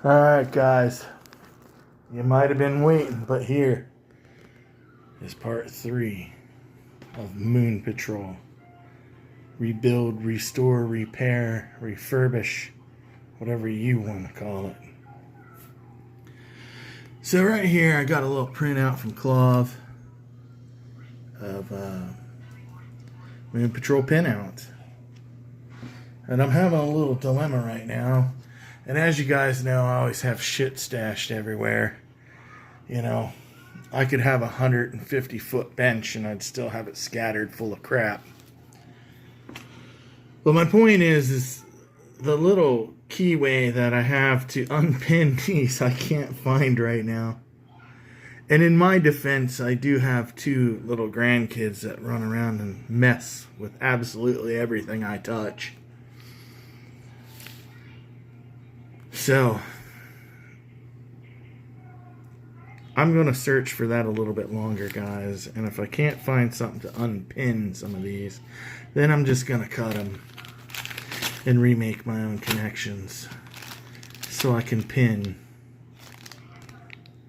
Alright guys, you might have been waiting, but here is part 3 of Moon Patrol. Rebuild, restore, repair, refurbish, whatever you want to call it. So right here I got a little printout from Clove of Moon Patrol pinout. And I'm having a little dilemma right now. And as you guys know, I always have shit stashed everywhere. You know, I could have a 150-foot bench and I'd still have it scattered full of crap. But my point is the little keyway that I have to unpin these I can't find right now. And in my defense, I do have 2 little grandkids that run around and mess with absolutely everything I touch. So, I'm going to search for that a little bit longer, guys. And if I can't find something to unpin some of these, then I'm just going to cut them and remake my own connections so I can pin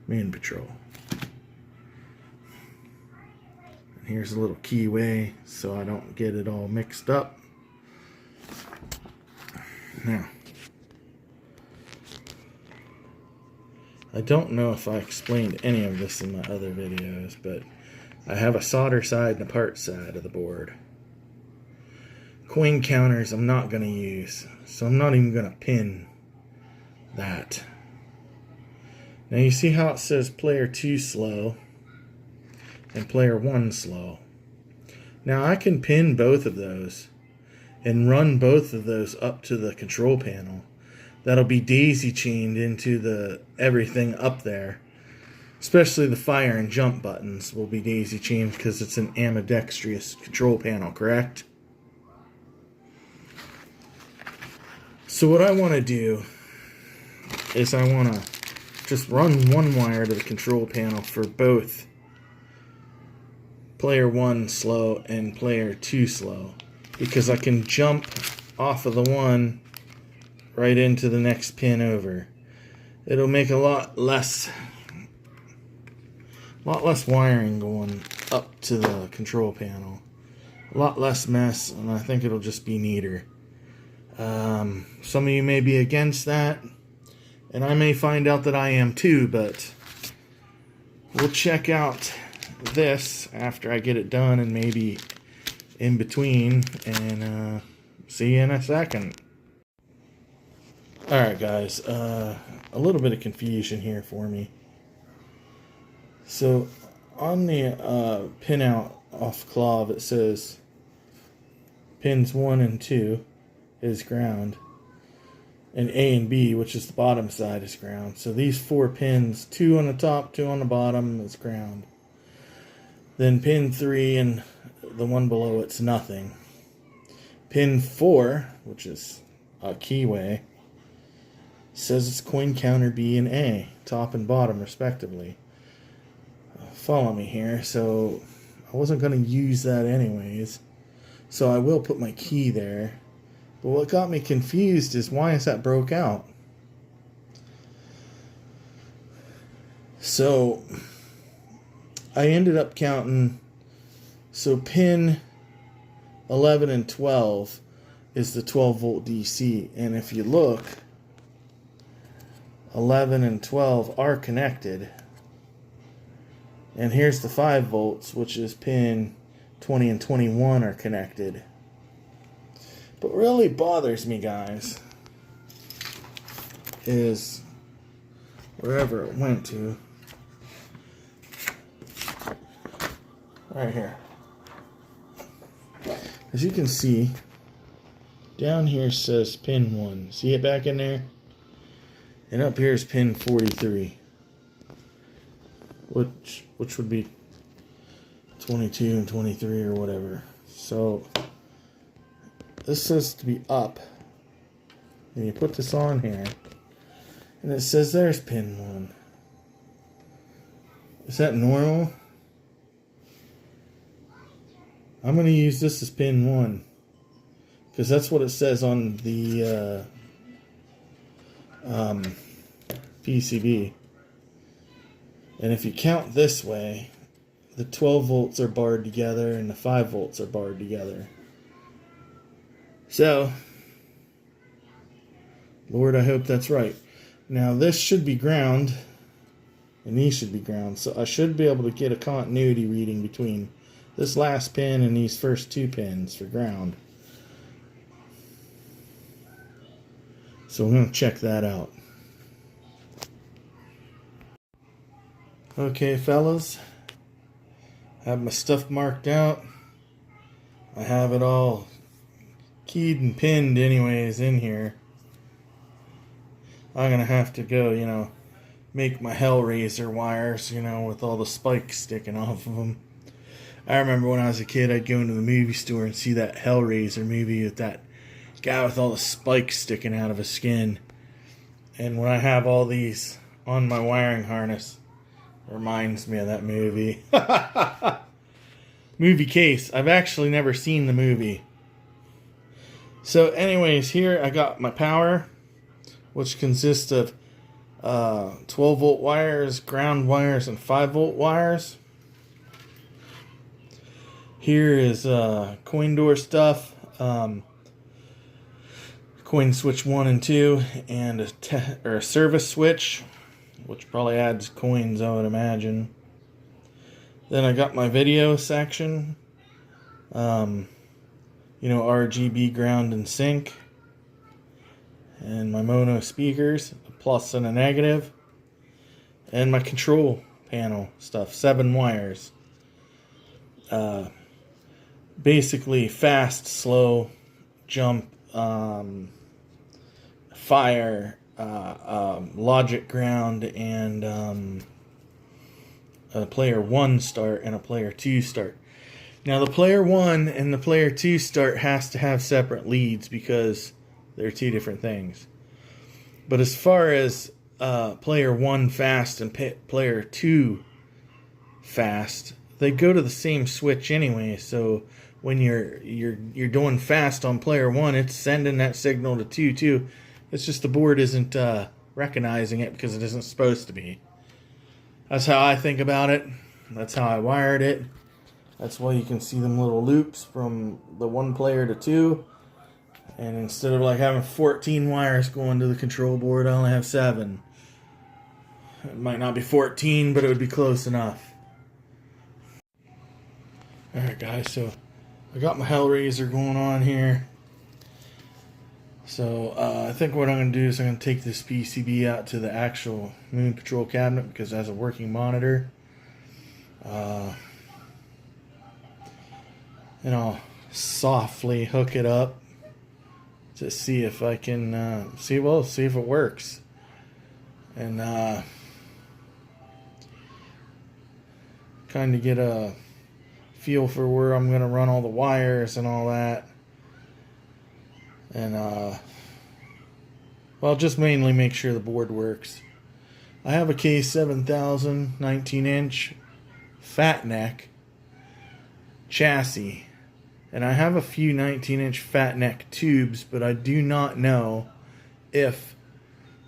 Moon Patrol. And here's a little keyway so I don't get it all mixed up. Now, I don't know if I explained any of this in my other videos, but I have a solder side and a part side of the board. Coin counters I'm not going to use, so I'm not even going to pin that. Now you see how it says player 2 slow and player 1 slow. Now I can pin both of those and run both of those up to the control panel. That'll be daisy chained into the everything up there. Especially the fire and jump buttons will be daisy chained because it's an ambidextrous control panel, correct? So what I want to do is I want to just run one wire to the control panel for both player 1 slow and player 2 slow. Because I can jump off of the one right into the next pin over. It'll make a lot less wiring going up to the control panel. A lot less mess, and I think it'll just be neater. Some of you may be against that, and I may find out that I am too, but we'll check out this after I get it done and maybe in between, and see you in a second. Alright guys, a little bit of confusion here for me. So, on the pinout off Clove, it says pins 1 and 2 is ground, and A and B, which is the bottom side, is ground. So these 4 pins, 2 on the top, 2 on the bottom, is ground. Then pin 3 and the one below it's nothing. Pin 4, which is a keyway, says it's coin counter B and A, top and bottom respectively. Follow me here. So I wasn't going to use that anyways, so I will put my key there. But what got me confused is why is that broke out? So I ended up counting, so pin 11 and 12 is the 12 volt DC, and if you look, 11 and 12 are connected. And here's the 5 volts, which is pin 20 and 21 are connected. But what really bothers me, guys, is wherever it went to. Right here. As you can see, down here says pin 1. See it back in there? And up here is pin 43, which would be 22 and 23 or whatever. So this says to be up, and you put this on here, and it says there's pin 1. Is that normal? I'm going to use this as pin 1 because that's what it says on the PCB. And if you count this way, the 12 volts are barred together and the 5 volts are barred together. So, Lord, I hope that's right. Now this should be ground, and these should be ground. So I should be able to get a continuity reading between this last pin and these first 2 pins for ground. So I'm going to check that out. Okay, fellas. I have my stuff marked out. I have it all keyed and pinned anyways in here. I'm going to have to go, make my Hellraiser wires, with all the spikes sticking off of them. I remember when I was a kid, I'd go into the movie store and see that Hellraiser movie with that guy with all the spikes sticking out of his skin. And when I have all these on my wiring harness, it reminds me of that movie. Movie case. I've actually never seen the movie. So anyways, here I got my power, which consists of 12 volt wires, ground wires, and 5 volt wires. Here is coin door stuff, coin switch 1 and 2, and a service switch, which probably adds coins, I would imagine. Then I got my video section, RGB, ground, and sync, and my mono speakers, a plus and a negative, and my control panel stuff, 7 wires. Basically fast, slow, jump, fire, logic ground, and a player 1 start and a player 2 start. Now the player 1 and the player 2 start has to have separate leads because they're 2 different things. But as far as player 1 fast and player 2 fast, they go to the same switch anyway. So when you're doing fast on player 1, it's sending that signal to 2 too. It's just the board isn't recognizing it because it isn't supposed to be. That's how I think about it. That's how I wired it. That's why you can see them little loops from the 1 player to 2. And instead of like having 14 wires going to the control board, I only have 7. It might not be 14, but it would be close enough. Alright guys, so I got my Hellraiser going on here. So I think what I'm going to do is I'm going to take this PCB out to the actual Moon Patrol cabinet because it has a working monitor. And I'll softly hook it up to see if I can see if it works. And kind of get a feel for where I'm going to run all the wires and all that. And just mainly make sure the board works. I have a K7000 19-inch fat neck chassis, and I have a few 19-inch fat neck tubes, but I do not know if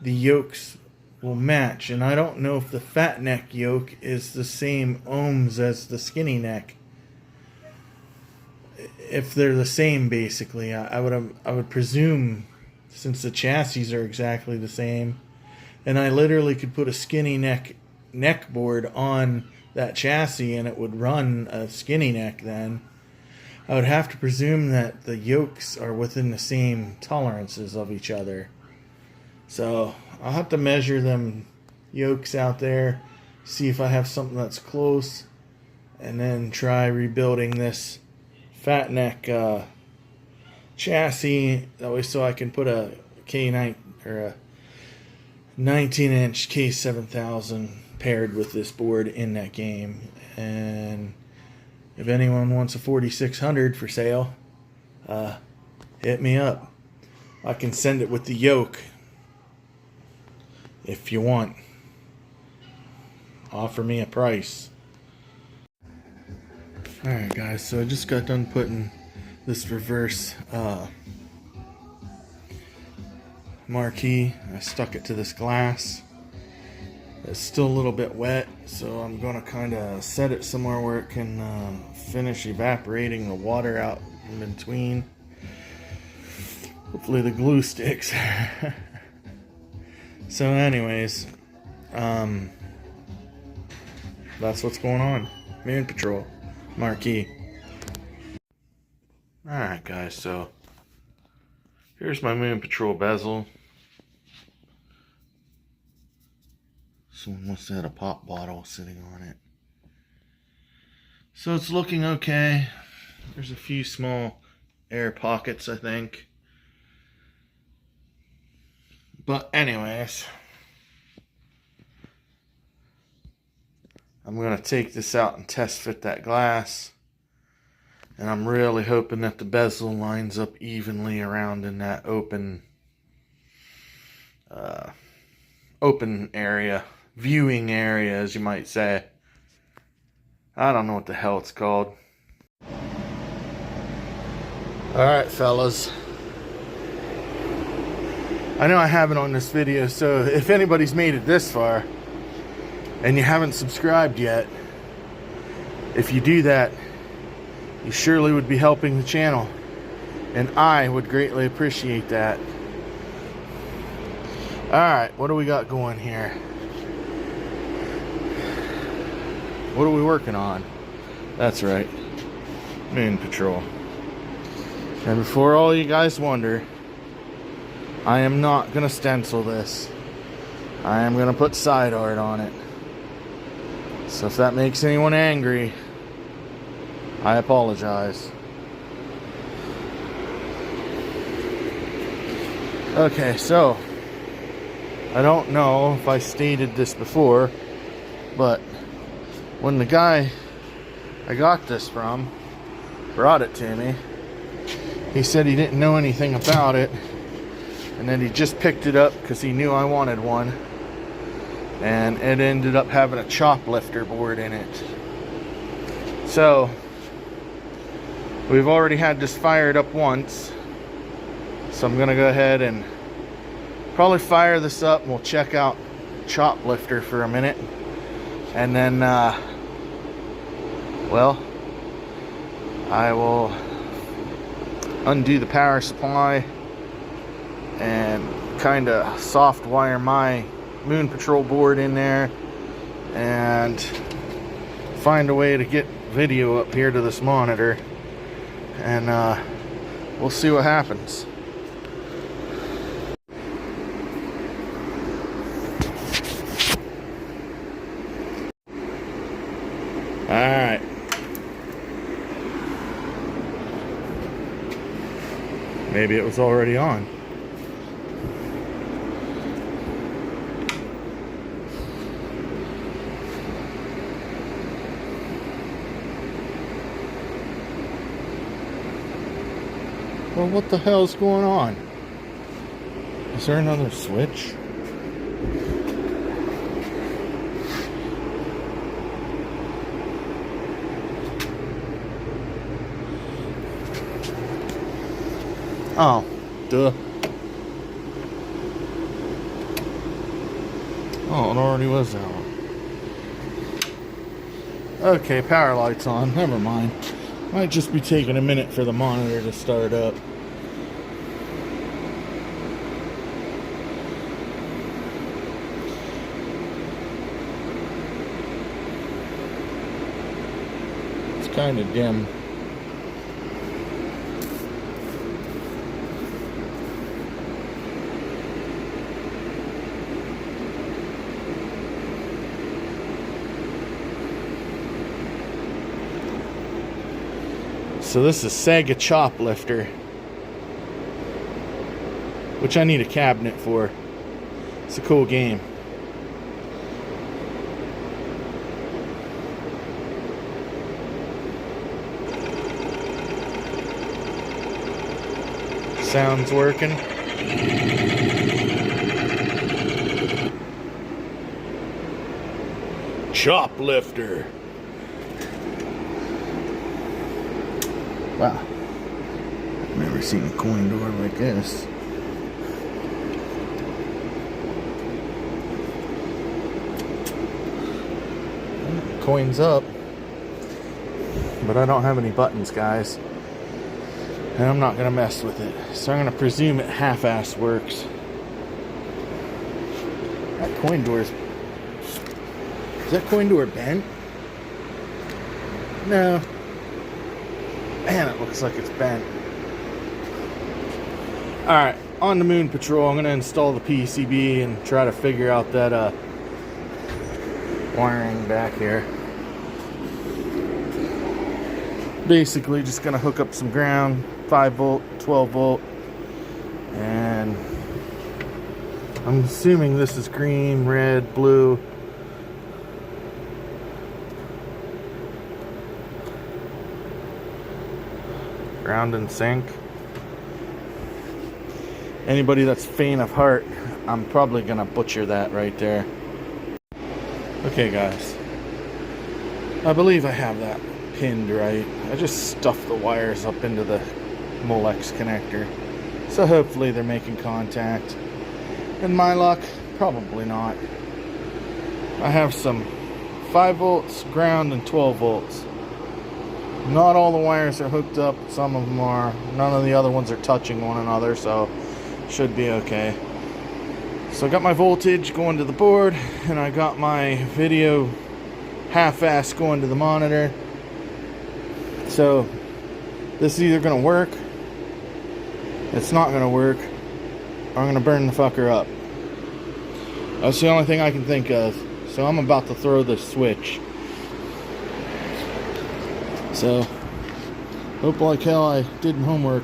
the yokes will match, and I don't know if the fat neck yoke is the same ohms as the skinny neck. If they're the same, basically, I would presume, since the chassis are exactly the same, and I literally could put a skinny neck board on that chassis and it would run a skinny neck. Then I would have to presume that the yokes are within the same tolerances of each other. So I'll have to measure them yokes out there, see if I have something that's close, and then try rebuilding this fat neck chassis that way, so I can put a K9 or a 19-inch K7000 paired with this board in that game. And if anyone wants a 4600 for sale, hit me up. I can send it with the yoke if you want. Offer me a price. Alright guys, so I just got done putting this reverse marquee. I stuck it to this glass It's still a little bit wet, so I'm going to kind of set it somewhere where it can finish evaporating the water out in between. Hopefully the glue sticks. So anyways, that's what's going on. Moon Patrol Marquee. Alright guys, so here's my Moon Patrol bezel. Someone must have had a pop bottle sitting on it. So it's looking okay. There's a few small air pockets, I think. But anyways, I'm going to take this out and test fit that glass. And I'm really hoping that the bezel lines up evenly around in that open area. Viewing area, as you might say. I don't know what the hell it's called. Alright, fellas. I know I haven't on this video, so if anybody's made it this far and you haven't subscribed yet, if you do that, you surely would be helping the channel, and I would greatly appreciate that. Alright, what do we got going here? What are we working on? That's right, Moon Patrol. And before all you guys wonder, I am not going to stencil this. I am going to put side art on it. So if that makes anyone angry, I apologize. Okay, so I don't know if I stated this before, but when the guy I got this from brought it to me, he said he didn't know anything about it, and then he just picked it up because he knew I wanted one, and it ended up having a chop lifter board in it. So we've already had this fired up once, so I'm gonna go ahead and probably fire this up, and we'll check out chop lifter for a minute, and then well, I will undo the power supply and kind of soft wire my Moon Patrol board in there and find a way to get video up here to this monitor, and we'll see what happens. Alright. Maybe it was already on. Well, what the hell's going on? Is there another switch? Oh, duh. Oh, it already was out. Okay, power light's on. Never mind. Might just be taking a minute for the monitor to start up. It's kind of dim. So this is Sega Chop Lifter, which I need a cabinet for. It's a cool game. Sounds working. Chop Lifter. Wow, I've never seen a coin door like this. coins up. But I don't have any buttons, guys. And I'm not going to mess with it. So I'm going to presume it half-ass works. That coin door's... Is that coin door bent? No. Man, it looks like it's bent. Alright, on the Moon Patrol, I'm going to install the PCB and try to figure out that wiring back here. Basically, just going to hook up some ground, 5 volt, 12 volt, and I'm assuming this is green, red, blue. Ground and sync. Anybody that's faint of heart, I'm probably gonna butcher that right there. Okay, guys, I believe I have that pinned right. I just stuffed the wires up into the Molex connector, so hopefully they're making contact. In my luck, probably not. I have some 5 volts, ground, and 12 volts. Not all the wires are hooked up, some of them are. None of the other ones are touching one another, so should be okay. So I got my voltage going to the board, and I got my video half-ass going to the monitor. So this is either going to work, it's not going to work, or I'm going to burn the fucker up. That's the only thing I can think of. So I'm about to throw the switch. So, hope like hell I did my homework.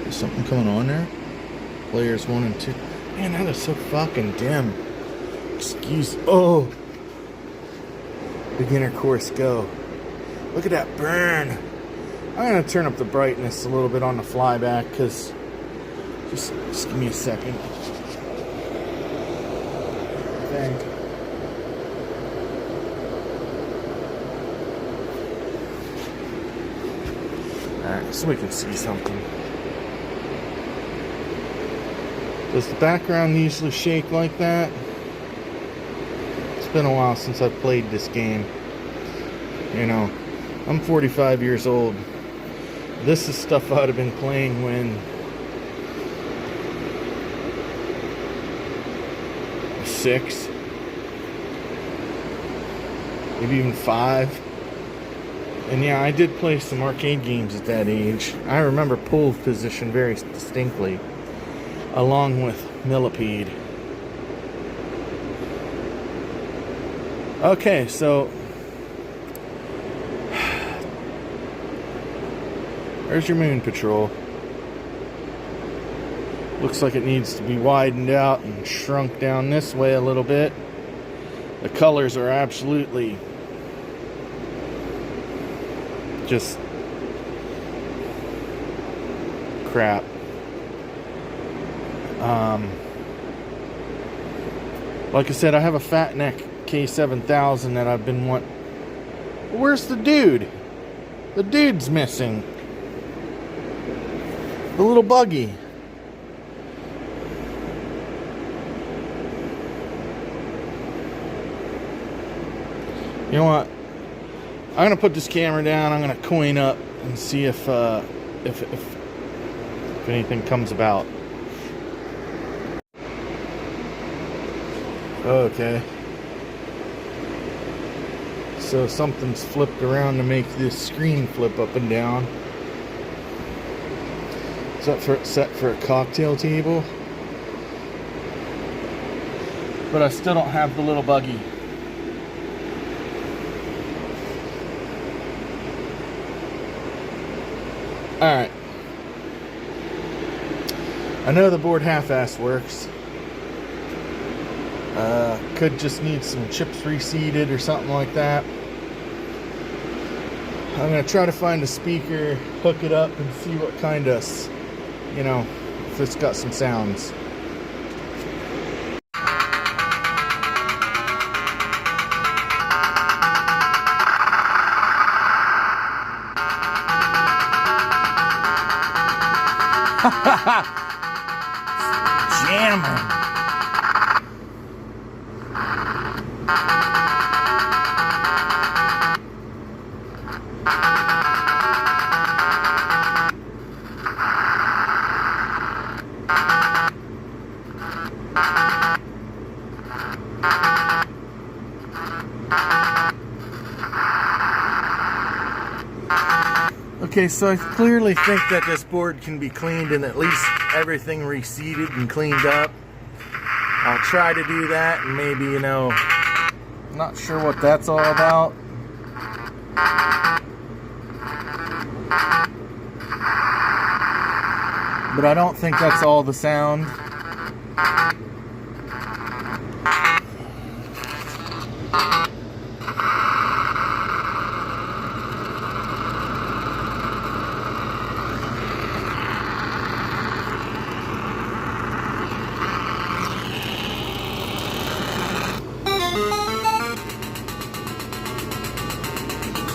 Is something coming on there? Players 1 and 2. Man, that is so fucking dim. Oh! Beginner course go. Look at that burn. I'm going to turn up the brightness a little bit on the flyback, because just give me a second. Okay. Alright, so we can see something. Does the background usually shake like that? It's been a while since I've played this game. You know, I'm 45 years old. This is stuff I'd have been playing when I was 6, maybe even 5. And yeah, I did play some arcade games at that age. I remember Pole Position very distinctly, along with Millipede. Okay, so there's your Moon Patrol. Looks like it needs to be widened out and shrunk down this way a little bit. The colors are absolutely just crap. Like I said, I have a Fat Neck K7000 that I've been wanting. Where's the dude? The dude's missing. The little buggy. You know what? I'm gonna put this camera down. I'm gonna coin up and see if anything comes about. Okay. So something's flipped around to make this screen flip up and down. Is that set for a cocktail table? But I still don't have the little buggy. Alright. I know the board half-ass works. Could just need some chips reseated or something like that. I'm going to try to find a speaker, hook it up, and see what kind of, you know, if it's got some sounds. Jamming. Okay, so I clearly think that this board can be cleaned and at least everything reseated and cleaned up. I'll try to do that, and maybe, you know, not sure what that's all about. But I don't think that's all the sound.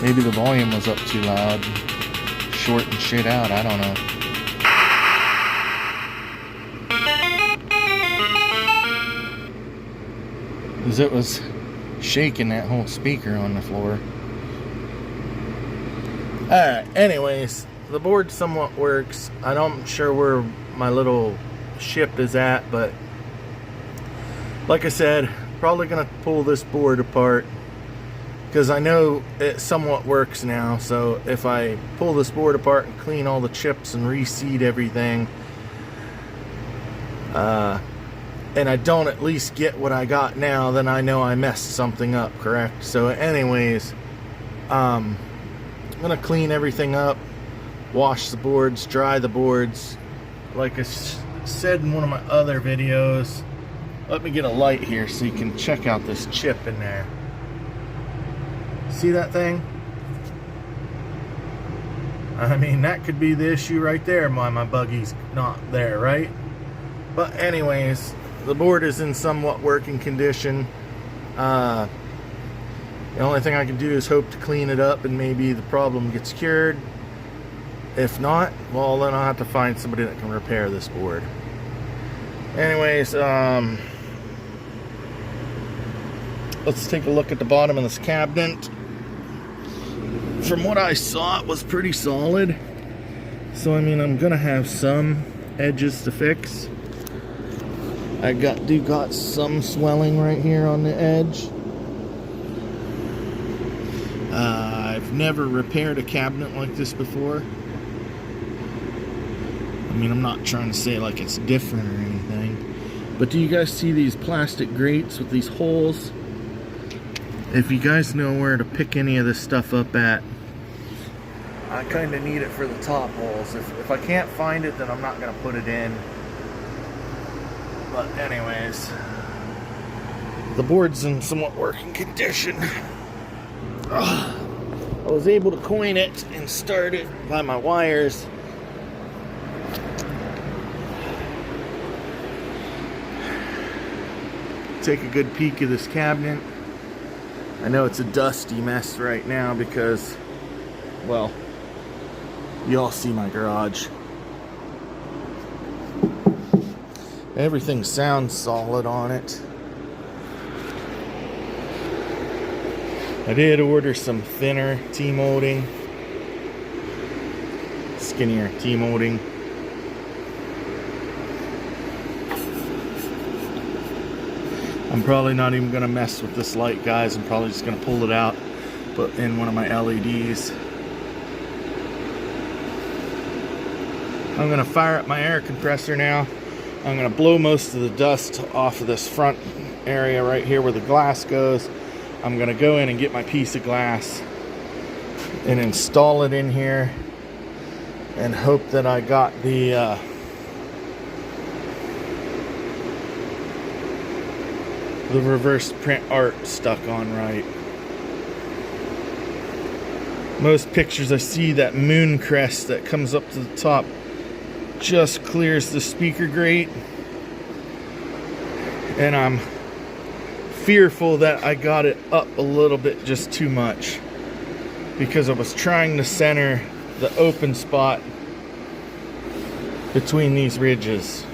Maybe the volume was up too loud, shorting shit out, I don't know. Because it was shaking that whole speaker on the floor. Alright, anyways, the board somewhat works. I'm sure where my little ship is at, but like I said, probably gonna pull this board apart because I know it somewhat works now. So if I pull this board apart and clean all the chips and reseed everything, and I don't at least get what I got now, then I know I messed something up, correct? So anyways, I'm gonna clean everything up, wash the boards, dry the boards. Like I said in one of my other videos, let me get a light here so you can check out this chip in there. See that thing? I mean, that could be the issue right there, why my buggy's not there, right? But anyways, the board is in somewhat working condition. The only thing I can do is hope to clean it up and maybe the problem gets cured. If not, well, then I'll have to find somebody that can repair this board. Anyways, let's take a look at the bottom of this cabinet. From what I saw, it was pretty solid. So, I mean, I'm gonna have some edges to fix. I got some swelling right here on the edge. I've never repaired a cabinet like this before. I mean, I'm not trying to say like it's different or anything, but do you guys see these plastic grates with these holes? If you guys know where to pick any of this stuff up at, I kind of need it for the top holes. If I can't find it, then I'm not going to put it in. But anyways, the board's in somewhat working condition. I was able to coin it and start it by my wires. Take a good peek of this cabinet. I know it's a dusty mess right now because, well, you all see my garage. Everything sounds solid on it. I did order some thinner T-molding, skinnier T-molding. I'm probably not even gonna mess with this light, guys. I'm probably just gonna pull it out, put in one of my LEDs. I'm gonna fire up my air compressor now. I'm gonna blow most of the dust off of this front area right here where the glass goes. I'm gonna go in and get my piece of glass and install it in here and hope that I got the reverse print art stuck on right. Most pictures I see, that moon crest that comes up to the top just clears the speaker grate, and I'm fearful that I got it up a little bit just too much because I was trying to center the open spot between these ridges.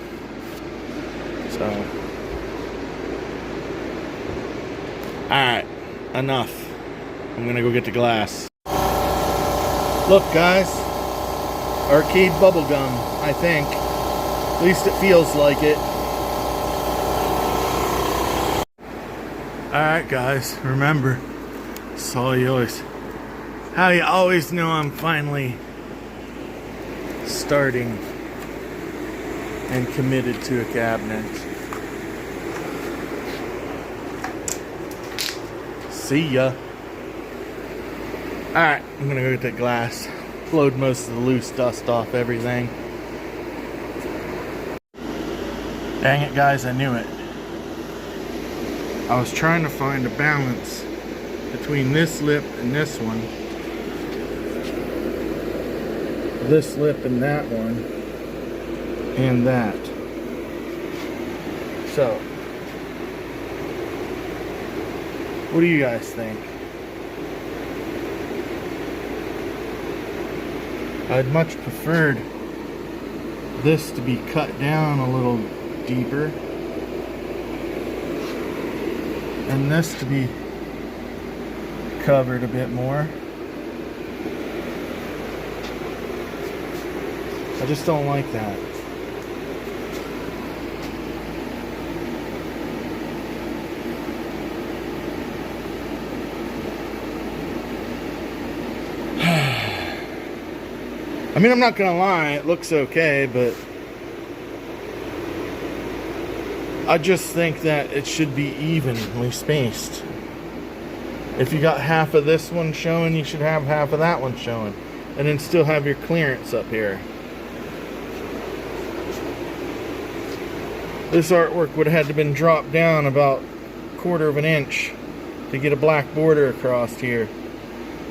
So, alright, enough. I'm gonna go get the glass. Look, guys, arcade bubblegum, I think. At least it feels like it. Alright, guys, remember, how you always know I'm finally starting and committed to a cabinet. See ya. Alright, I'm gonna go get that glass. Blowed most of the loose dust off everything. Dang it, guys, I knew it. I was trying to find a balance between this lip and this one. This lip and that one. And that. So, what do you guys think? I'd much preferred this to be cut down a little deeper and this to be covered a bit more. I just don't like that. I mean, I'm not gonna lie, it looks okay, but I just think that it should be evenly spaced. If you got half of this one showing, you should have half of that one showing, and then still have your clearance up here. This artwork would have had to been dropped down about 1/4 of an inch to get a black border across here.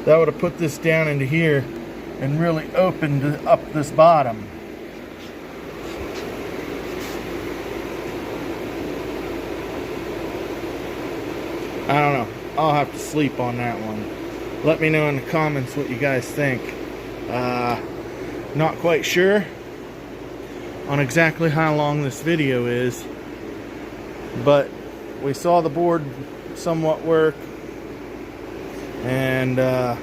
That would have put this down into here and really opened up this bottom. I don't know. I'll have to sleep on that one. Let me know in the comments what you guys think. Not quite sure on exactly how long this video is, but we saw the board somewhat work, and I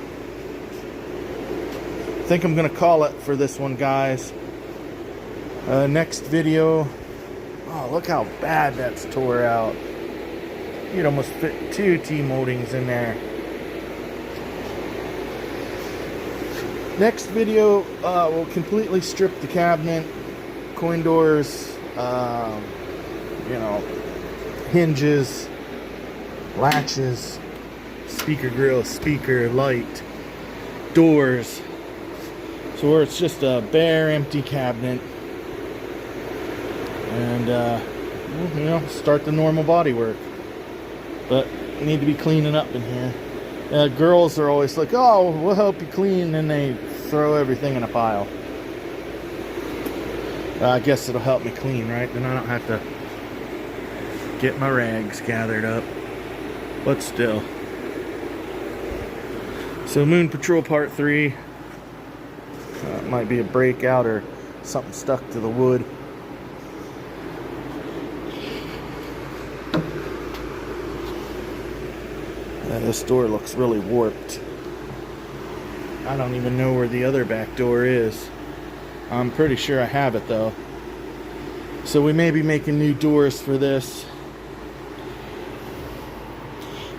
think I'm gonna call it for this one, guys. Next video, oh, look how bad that's tore out. You'd almost fit 2 T-moldings in there. Next video, we'll completely strip the cabinet, coin doors, you know, hinges, latches, speaker grill, speaker, light, doors. So where it's just a bare, empty cabinet. And, you know, start the normal body work. But you need to be cleaning up in here. Girls are always like, oh, we'll help you clean, and they throw everything in a pile. I guess it'll help me clean, right? Then I don't have to get my rags gathered up. But still. So Moon Patrol Part 3. It might be a breakout or something stuck to the wood. This door looks really warped. I don't even know where the other back door is. I'm pretty sure I have it though. So we may be making new doors for this.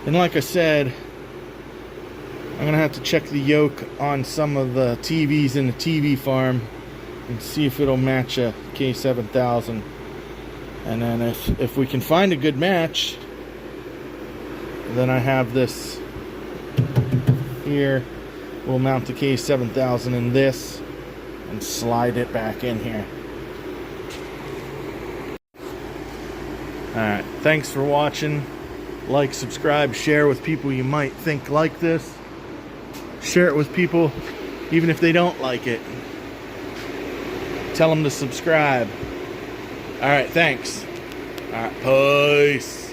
And like I said, I'm gonna have to check the yoke on some of the TVs in the TV farm and see if it'll match a K7000. And then if we can find a good match, then I have this here. We'll mount the K7000 in this and slide it back in here. Alright, thanks for watching. Like, subscribe, share with people you might think like this. Share it with people even if they don't like it. Tell them to subscribe. Alright, thanks. Alright, peace.